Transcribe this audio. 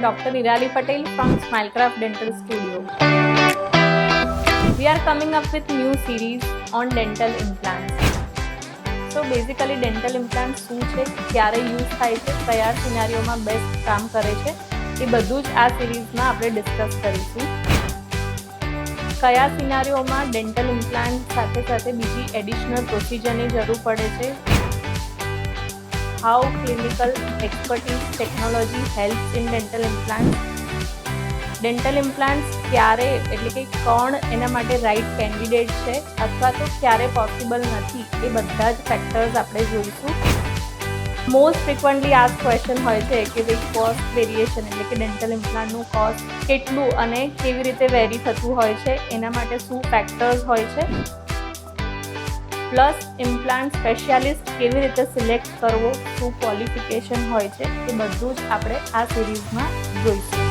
Dr. Nirali Patel from Smilecraft Dental Studio. We are coming up with new series on dental implants. So basically dental implants શું છે, ક્યારે use થાય છે, કયા સિનારીઓમાં best કામ કરે છે, એ બધું જ આ સિરીઝમાં આપણે ડિસ્કસ કરીશું. કયા સિનારીઓમાં ડેન્ટલ ઇમ્પ્લાન્ટ સાથે સાથે બીજી એડિશનલ પ્રોસિજરની જરૂર પડે છે, how clinical expertise technology helps in dental implants, dental implants ક્યારે એટલે કે કોણ એના માટે રાઇટ કેન્ડિડેટ છે અથવા તો ક્યારે પોસિબલ નથી, એ બધા જ ફેક્ટર્સ આપણે જોઈશું. મોસ્ટ ફ્રિકવન્ટલી આ ક્વેશ્ચન હોય છે કે ભાઈ કોસ્ટ વેરિએશન એટલે કે ડેન્ટલ ઇમ્પ્લાન્ટનું કોસ્ટ કેટલું અને કેવી રીતે વેરી થતું હોય છે, એના માટે શું ફેક્ટર્સ હોય છે, પ્લસ ઇમ્પ્લાન્ટ સ્પેશિયાલિસ્ટ કેવી રીતે સિલેક્ટ કરવો, શું ક્વોલિફિકેશન હોય છે, એ બધું જ આપણે આ સિરીઝમાં જોઈશું.